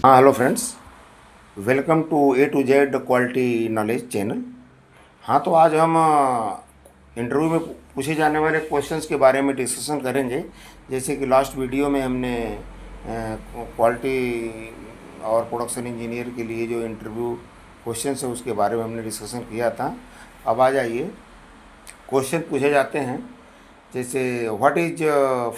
हाँ hello friends, welcome to A to Z quality knowledge channel. हाँ तो आज हम इंटरव्यू में पूछे जाने वाले क्वेश्चंस के बारे में डिस्कशन करेंगे। जैसे कि लास्ट वीडियो में हमने क्वालिटी और प्रोडक्शन इंजीनियर के लिए जो इंटरव्यू क्वेश्चंस है उसके बारे में हमने डिस्कशन किया था। अब आ जाइए, क्वेश्चन पूछे जाते हैं। जैसे व्हाट इज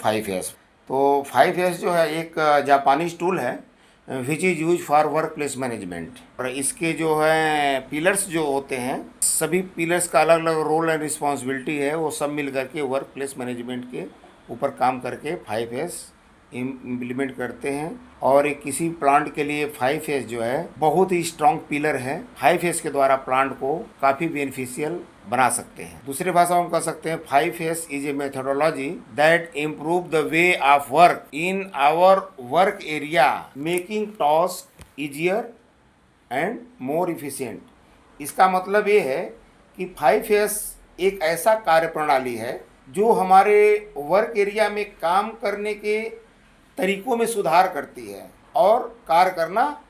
5S। तो 5S जो है एक जापानीज टूल है which is use for work place management. और इसके जो है पिलर्स जो होते हैं, सभी पिलर्स का अलग अलग रोल एंड रिस्पॉन्सिबिलिटी है, वो सब मिल करके वर्क प्लेस मैनेजमेंट के ऊपर काम करके 5S इम्प्लीमेंट करते हैं। और एक किसी प्लांट के लिए 5S जो है बहुत ही स्ट्रॉन्ग पिलर है। 5S के द्वारा प्लांट को काफ़ी बेनिफिशियल बना सकते हैं। दूसरी भाषा में कह सकते हैं 5S is a methodology that improve the way of work in our work area, making task easier and more efficient. इसका मतलब ये है कि 5S एक ऐसा कार्य प्रणाली है जो हमारे वर्क एरिया में काम करने के तरीकों में सुधार करती है और कार्य करना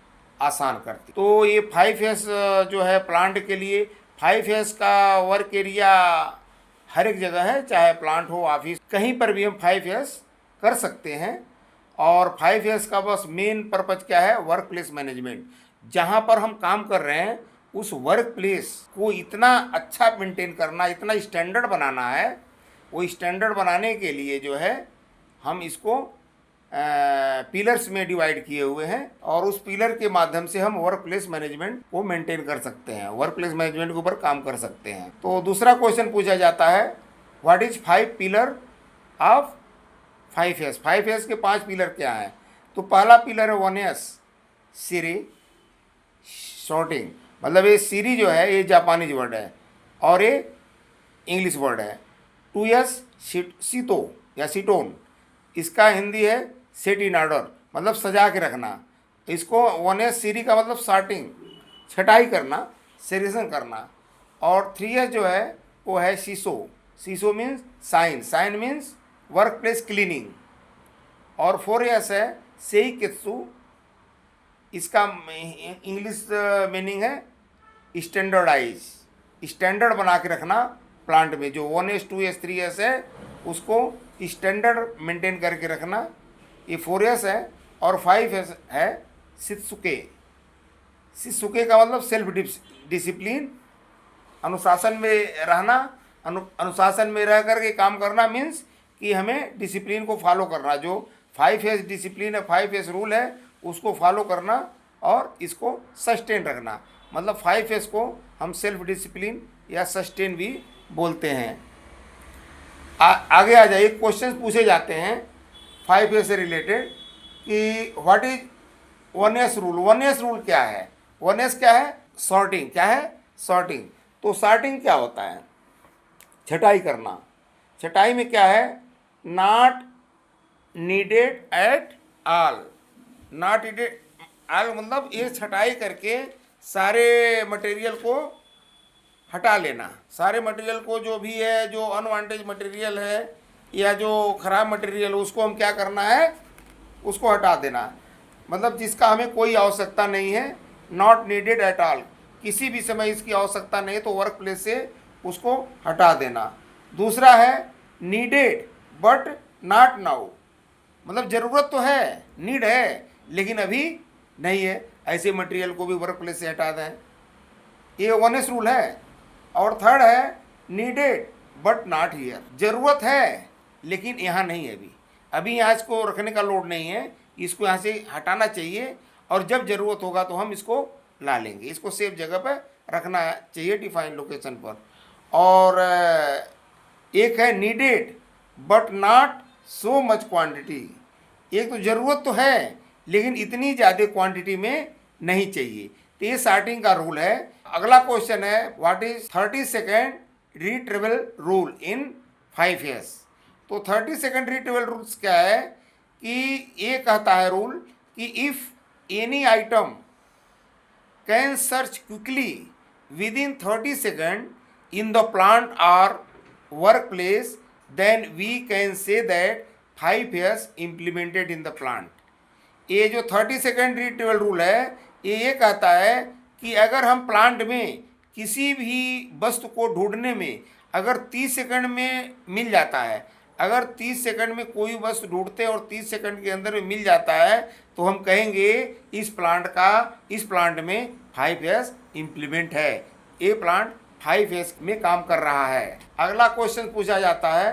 आसान करती है। तो ये 5S जो है प्लांट के लिए, 5S का वर्क एरिया हर एक जगह है, चाहे प्लांट हो, ऑफिस, कहीं पर भी हम 5S कर सकते हैं। और 5S का बस मेन पर्पज क्या है? Work place management. जहाँ पर हम काम कर रहे हैं उस वर्क प्लेस को इतना अच्छा मेंटेन करना, इतना स्टैंडर्ड बनाना है। वो स्टैंडर्ड बनाने के लिए जो है हम इसको पिलर्स में डिवाइड किए हुए हैं और उस पिलर के माध्यम से हम वर्क प्लेस मैनेजमेंट को मेंटेन कर सकते हैं, वर्क प्लेस मैनेजमेंट के ऊपर काम कर सकते हैं। तो दूसरा क्वेश्चन पूछा जाता है what is 5 pillar of 5S। 5S के 5 पिलर क्या हैं? तो पहला पिलर है 1S सीरी सॉर्टिंग। मतलब ये सीरी जो है ये जापानीज वर्ड है और ये इंग्लिश वर्ड है। 2S सीतो या सीटोन, इसका हिंदी है सेट इन ऑर्डर, मतलब सजा के रखना। इसको 1S सीरी का मतलब सॉर्टिंग, छटाई करना, सेरेशन करना। और 3S जो है वो है सीसो। सीसो means shine, shine means work place cleaning. और 4S है सेई केत्सु, इसका इंग्लिश मीनिंग है स्टैंडर्डाइज, स्टैंडर्ड बना के रखना प्लांट में। जो 1S 2S 3S है उसको स्टैंडर्ड मेंटेन करके रखना, ये 4S है। और 5S है शित्सुके। शित्सुके का मतलब सेल्फ डिसिप्लिन, अनुशासन में रहना। अनुशासन में रह करके काम करना मीन्स कि हमें डिसिप्लिन को फॉलो करना। जो 5S डिसिप्लिन है, 5S रूल है, उसको फॉलो करना और इसको सस्टेन रखना। मतलब 5S को हम सेल्फ डिसिप्लिन या सस्टेन भी बोलते हैं। आगे आ जाइए, क्वेश्चंस पूछे जाते हैं 5S से रिलेटेड कि what is 1S rule. 1S rule क्या है? 1S क्या है? सॉर्टिंग। क्या है? सॉर्टिंग। तो सॉर्टिंग क्या होता है? छटाई करना। छटाई में क्या है? Not needed at all. Not needed all मतलब ये छटाई करके सारे मटेरियल को हटा लेना। सारे मटेरियल को, जो भी है, जो अनवांटेज मटेरियल है या जो ख़राब मटेरियल, उसको हम क्या करना है? उसको हटा देना। मतलब जिसका हमें कोई आवश्यकता नहीं है, नॉट नीडेड एट ऑल, किसी भी समय इसकी आवश्यकता नहीं, तो वर्क प्लेस से उसको हटा देना। दूसरा है नीडेड बट नॉट नाउ, मतलब ज़रूरत तो है, नीड है, लेकिन अभी नहीं है, ऐसे मटेरियल को भी वर्क प्लेस से हटा दें। ये 1S रूल है। और थर्ड है नीडेड बट नॉट हियर, ज़रूरत है लेकिन यहाँ नहीं है, अभी यहाँ इसको रखने का लोड नहीं है, इसको यहाँ से हटाना चाहिए और जब ज़रूरत होगा तो हम इसको ला लेंगे। इसको सेफ जगह पर रखना चाहिए, डिफाइन लोकेशन पर। और एक है needed but not so much quantity. एक तो ज़रूरत तो है लेकिन इतनी ज़्यादा क्वांटिटी में नहीं चाहिए। तो ये सॉर्टिंग का रूल है। अगला क्वेश्चन है what is 30 second retrieval rule in 5S। तो 30 सेकेंड रिट्रीवल रूल्स क्या है कि ये कहता है रूल कि if any item can search quickly within 30 second in the plant और work place then we can say that 5S implemented in the plant. ये जो 30 सेकेंड रिट्रीवल रूल है ये कहता है कि अगर हम प्लांट में किसी भी वस्तु को ढूंढने में अगर 30 सेकंड में मिल जाता है, अगर 30 सेकंड में कोई वस्तु ढूंढते हैं और 30 सेकंड के अंदर में मिल जाता है तो हम कहेंगे इस प्लांट में 5S इम्प्लीमेंट है, ये प्लांट 5S में काम कर रहा है। अगला क्वेश्चन पूछा जाता है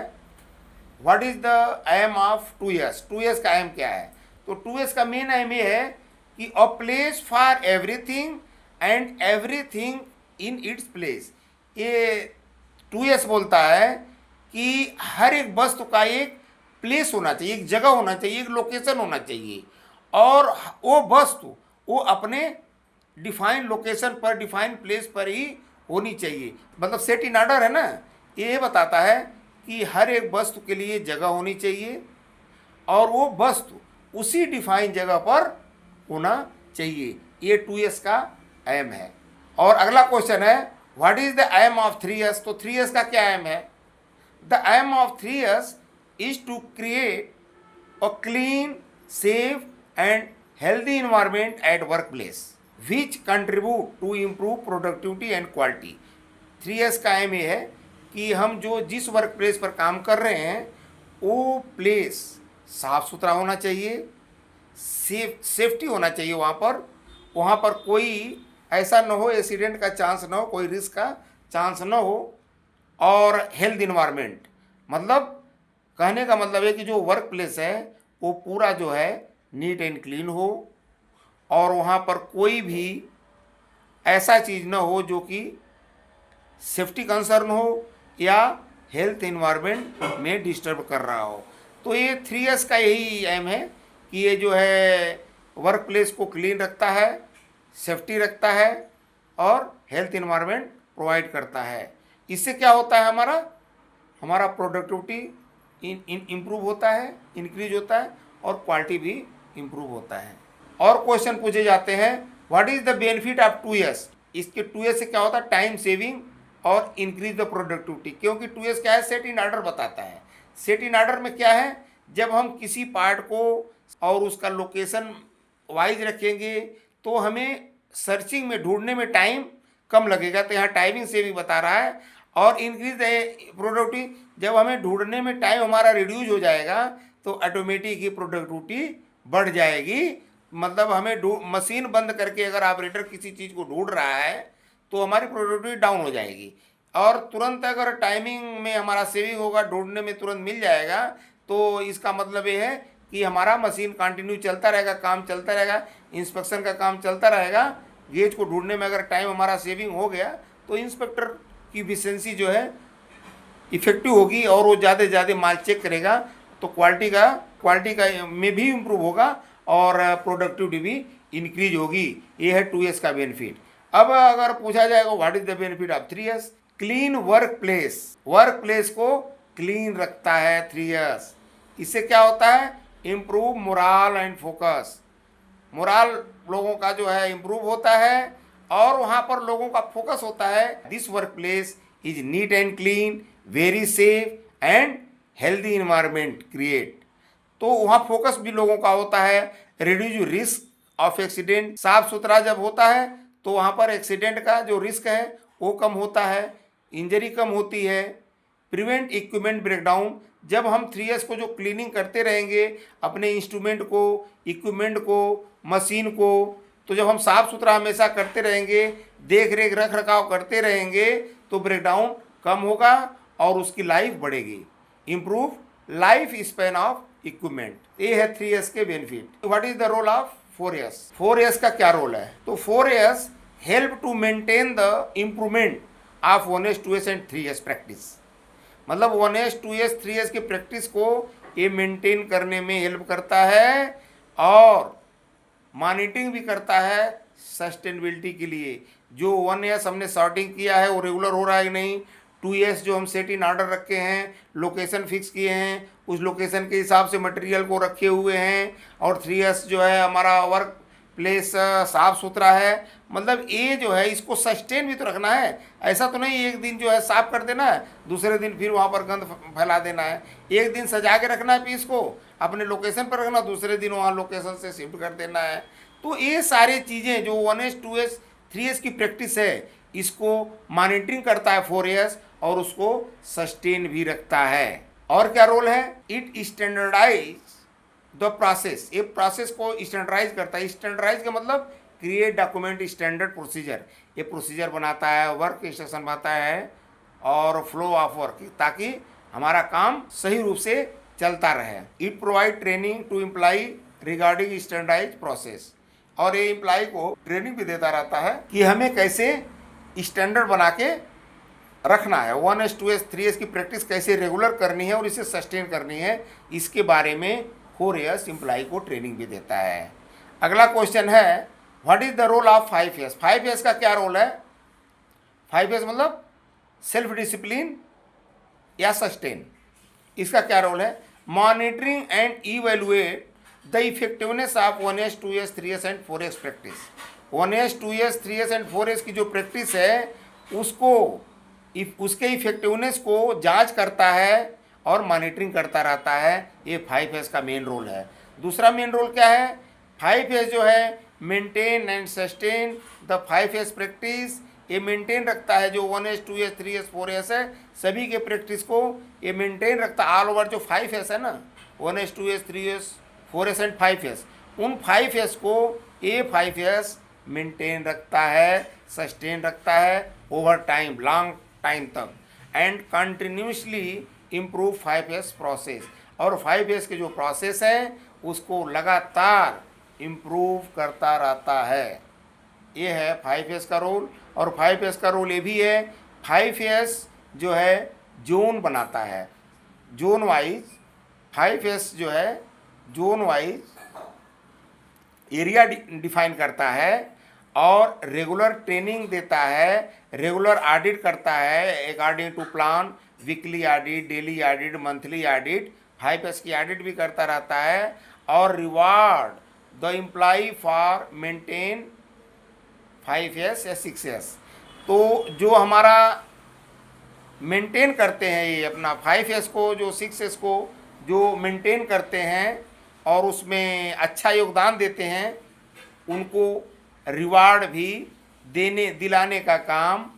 what is the aim of 2S। 2S का एम क्या है? तो 2S का मेन एम ये है कि a place for everything and everything in its place. ये 2S बोलता है कि हर एक वस्तु का एक प्लेस होना चाहिए, एक जगह होना चाहिए, एक लोकेशन होना चाहिए, और वो वस्तु वो अपने डिफाइन लोकेशन पर, डिफाइन प्लेस पर ही होनी चाहिए। मतलब सेट इन ऑर्डर है ना, ये बताता है कि हर एक वस्तु के लिए जगह होनी चाहिए और वो वस्तु उसी डिफाइन जगह पर होना चाहिए। ये 2S का एम है। और अगला क्वेश्चन है what is the aim of 3S। तो 3S का क्या एम है? The aim of 3S is to create a clean, safe and healthy environment at work place which contribute to improve productivity and quality. 3S का M ये है कि हम जो जिस वर्क प्लेस पर काम कर रहे हैं वो प्लेस साफ सुथरा होना चाहिए, सेफ्टी होना चाहिए, वहाँ पर कोई ऐसा न हो, एक्सीडेंट का चांस ना हो, कोई रिस्क का चांस ना हो, और हेल्थ इन्वायरमेंट मतलब कहने का मतलब है कि जो वर्क प्लेस है वो पूरा जो है नीट एंड क्लीन हो और वहाँ पर कोई भी ऐसा चीज़ ना हो जो कि सेफ्टी कंसर्न हो या हेल्थ इन्वायरमेंट में डिस्टर्ब कर रहा हो। तो ये 3S का यही एम है कि ये जो है वर्क प्लेस को क्लीन रखता है, सेफ्टी रखता है और हेल्थ इन्वायरमेंट प्रोवाइड करता है। इससे क्या होता है, हमारा प्रोडक्टिविटी इम्प्रूव होता है, इंक्रीज होता है और क्वालिटी भी इम्प्रूव होता है। और क्वेश्चन पूछे जाते हैं what is the benefit of 2S। इसके 2S से क्या होता है? टाइम सेविंग और इंक्रीज द प्रोडक्टिविटी। क्योंकि 2S क्या है? सेट इन ऑर्डर बताता है। सेट इन ऑर्डर में क्या है? जब हम किसी पार्ट को और उसका लोकेशन वाइज रखेंगे तो हमें सर्चिंग में, ढूंढने में टाइम कम लगेगा। तो यहाँ टाइमिंग सेविंग बता रहा है। और इंक्रीज द प्रोडक्टिविटी, जब हमें ढूंढने में टाइम हमारा रिड्यूज हो जाएगा तो ऑटोमेटिक ही प्रोडक्टिविटी बढ़ जाएगी। मतलब हमें मशीन बंद करके अगर ऑपरेटर किसी चीज़ को ढूंढ रहा है तो हमारी प्रोडक्टिविटी डाउन हो जाएगी। और तुरंत अगर टाइमिंग में हमारा सेविंग होगा, ढूंढने में तुरंत मिल जाएगा, तो इसका मतलब ये है कि हमारा मशीन कंटिन्यू चलता रहेगा, काम चलता रहेगा, इंस्पेक्शन का काम चलता रहेगा। गेज को ढूंढने में अगर टाइम हमारा सेविंग हो गया तो इंस्पेक्टर की इफिशिएंसी जो है इफेक्टिव होगी और वो ज़्यादा से ज़्यादा माल चेक करेगा, तो क्वालिटी का में भी इम्प्रूव होगा और प्रोडक्टिविटी भी इंक्रीज होगी। ये है 2S का बेनिफिट। अब अगर पूछा जाएगा what is the benefit of 3S। Clean work place को क्लीन रखता है 3S। इससे क्या होता है? Improve morale and focus. Morale लोगों का जो है इम्प्रूव होता है और वहाँ पर लोगों का फोकस होता है। This work place is neat and clean, very safe and healthy environment create. तो वहाँ फोकस भी लोगों का होता है। रिड्यूस रिस्क ऑफ एक्सीडेंट, साफ सुथरा जब होता है तो वहाँ पर एक्सीडेंट का जो रिस्क है वो कम होता है, इंजरी कम होती है। प्रिवेंट इक्विपमेंट ब्रेकडाउन, जब हम 3S को जो क्लीनिंग करते रहेंगे अपने इंस्ट्रूमेंट को, इक्विपमेंट को, मशीन को, तो जब हम साफ़ सुथरा हमेशा करते रहेंगे, देख रेख रख रखाव करते रहेंगे तो ब्रेकडाउन कम होगा और उसकी लाइफ बढ़ेगी। Improve life span of equipment, ये है 3S के benefit. What is the role of 4S। 4S का क्या रोल है? तो 4S help to maintain the improvement of 1S 2S and 3S practice. मतलब 1S 2S 3S की प्रैक्टिस को ये मेंटेन करने में हेल्प करता है और मॉनिटरिंग भी करता है सस्टेनेबिलिटी के लिए। जो 1S हमने सॉर्टिंग किया है वो रेगुलर हो रहा है कि नहीं, 2S जो हम सेट इन ऑर्डर रखे हैं, लोकेशन फिक्स किए हैं, उस लोकेशन के हिसाब से मटेरियल को रखे हुए हैं, और 3S जो है हमारा वर्क प्लेस साफ सुथरा है, मतलब ये जो है इसको सस्टेन भी तो रखना है। ऐसा तो नहीं एक दिन जो है साफ कर देना है, दूसरे दिन फिर वहाँ पर गंद फैला देना है। एक दिन सजा के रखना है पीस को, अपने लोकेशन पर रखना, दूसरे दिन वहाँ लोकेशन से शिफ्ट कर देना है। तो ये सारी चीज़ें जो 1S 2S 3S की प्रैक्टिस है, इसको मॉनिटरिंग करता है 4S और उसको सस्टेन भी रखता है। और क्या रोल है? इट स्टैंडर्डाइज द प्रोसेस, ये प्रोसेस को स्टैंडर्डाइज करता है। स्टैंडर्डाइज का मतलब क्रिएट डॉक्यूमेंट स्टैंडर्ड प्रोसीजर, ये प्रोसीजर बनाता है, वर्क इंस्ट्रक्शन बनाता है और फ्लो ऑफ वर्क, ताकि हमारा काम सही रूप से चलता रहे। It provide training to employ regarding standardize process, और ये एम्प्लॉय को ट्रेनिंग भी देता रहता है कि हमें कैसे स्टैंडर्ड बना के रखना है, 1S 2S 3S की प्रैक्टिस कैसे रेगुलर करनी है और इसे सस्टेन करनी है, इसके बारे में 4S एम्प्लॉय को ट्रेनिंग भी देता है। अगला क्वेश्चन है, what is the role of 5S? 5S का क्या रोल है? 5S मतलब सेल्फ डिसिप्लिन या सस्टेन, इसका क्या रोल है? Monitoring and evaluate the effectiveness of 1S 2S 3S and 4S practice. 1S 2S 3S and 4S की जो प्रैक्टिस है उसके इफेक्टिवनेस को जांच करता है और मॉनिटरिंग करता रहता है। ये 5S का मेन रोल है। दूसरा मेन रोल क्या है? 5S जो है maintain and sustain the 5S practice, ये मेंटेन रखता है जो 1S 2S 3S 4S है, सभी के प्रैक्टिस को ये मेंटेन रखता है। ऑल ओवर जो 5S है ना, 1S 2S 3S 4S and 5S, उन 5S को ये 5S मेंटेन रखता है, सस्टेन रखता है ओवर टाइम, लॉन्ग टाइम तक, and continuously improve 5S process, और 5S के जो प्रोसेस है उसको लगातार इम्प्रूव करता रहता है। ये है 5S का रोल। और 5S का रोल ये भी है, 5S जो है जोन बनाता है, जोन वाइज 5S जो है जोन वाइज एरिया डिफाइन करता है और रेगुलर ट्रेनिंग देता है, रेगुलर ऑडिट करता है according to plan, weekly audit, daily audit, monthly audit, 5S की ऑडिट भी करता रहता है, और reward the employ for maintain 5S या 6S। तो जो हमारा मेंटेन करते हैं ये अपना 5S को, जो 6S को जो मेंटेन करते हैं और उसमें अच्छा योगदान देते हैं, उनको रिवार्ड भी दिलाने का काम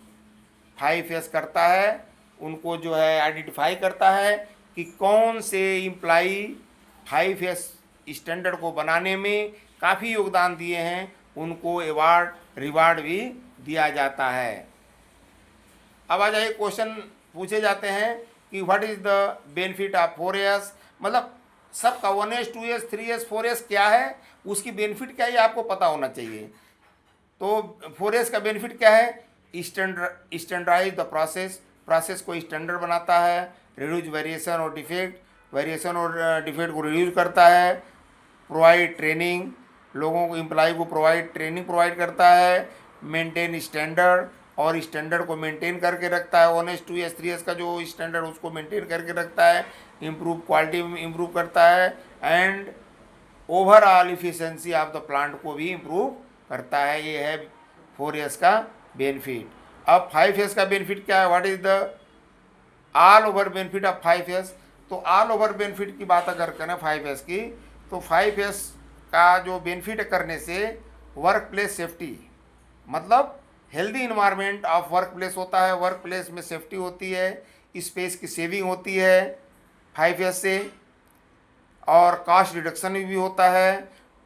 5S करता है। उनको जो है आइडेंटिफाई करता है कि कौन से एम्प्लॉय 5S स्टैंडर्ड को बनाने में काफ़ी योगदान दिए हैं, उनको रिवार्ड भी दिया जाता है। अब आ जाइए, क्वेश्चन पूछे जाते हैं कि what is the benefit of 4S, मतलब सबका 1S 2S 3S 4S क्या है, उसकी बेनिफिट क्या है, ये आपको पता होना चाहिए। तो 4S का बेनिफिट क्या है? स्टैंडर्डाइज द प्रोसेस को स्टैंडर्ड बनाता है, रिड्यूस वेरिएशन और डिफेक्ट को रिड्यूस करता है, प्रोवाइड ट्रेनिंग, लोगों को एम्प्लॉय को ट्रेनिंग प्रोवाइड करता है, मेंटेन स्टैंडर्ड, और स्टैंडर्ड को मेंटेन करके रखता है। 1S 2S 3S का जो स्टैंडर्ड उसको मेंटेन करके रखता है, इम्प्रूव क्वालिटी इम्प्रूव करता है, and overall efficiency of the plant को भी इम्प्रूव करता है। ये है 4S का बेनिफिट। अब 5S का बेनिफिट क्या है? What is the all over benefit of 5S? तो ऑल ओवर बेनिफिट की बात अगर करें 5S की, तो 5S का जो बेनिफिट करने से वर्क प्लेस सेफ्टी, मतलब healthy environment of work place होता है, वर्क प्लेस में सेफ्टी होती है, स्पेस की सेविंग होती है 5S से, और कास्ट रिडक्शन भी होता है,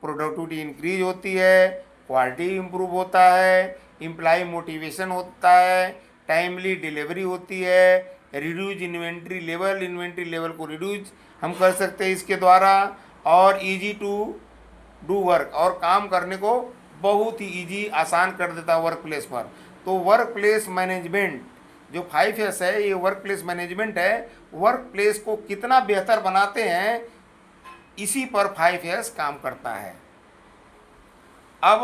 प्रोडक्टिविटी इंक्रीज होती है, क्वालिटी इम्प्रूव होता है, एम्प्लॉय मोटिवेशन होता है, टाइमली डिलीवरी होती है, रिड्यूज इन्वेंट्री लेवल को रिड्यूज हम कर सकते हैं इसके द्वारा, और इजी टू डू वर्क, और काम करने को बहुत ही इजी आसान कर देता है वर्क प्लेस पर। तो वर्क प्लेस मैनेजमेंट जो 5S है, ये वर्क प्लेस मैनेजमेंट है, वर्क प्लेस को कितना बेहतर बनाते हैं इसी पर 5S काम करता है। अब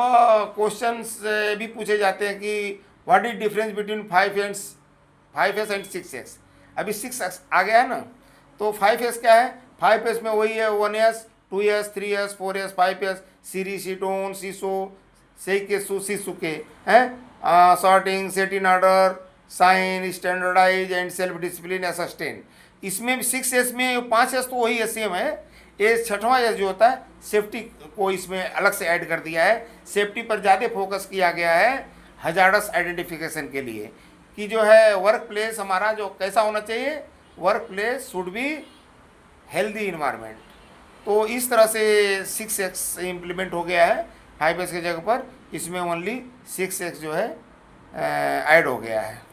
क्वेश्चंस भी पूछे जाते हैं कि what is difference between 5S and 6S। अभी 6S आ गया है ना, तो 5S क्या है? 5S में वही है 1S 2S 3S 4S 5S सीरी सीटोन सीसो सेकेसु सीसुके हैं sorting set in order shine standardize and self discipline या सस्टेन। इसमें भी 6S में 5S तो वही सेम है, ये 6वां S जो होता है सेफ्टी को इसमें अलग से ऐड कर दिया है। सेफ्टी पर ज़्यादा फोकस किया गया है हजार्डस आइडेंटिफिकेशन के लिए कि जो है वर्क प्लेस हमारा जो कैसा होना चाहिए, work place should be healthy environment. तो इस तरह से 6X इम्प्लीमेंट हो गया है 5S की जगह पर, इसमें ओनली 6X जो है ऐड हो गया है।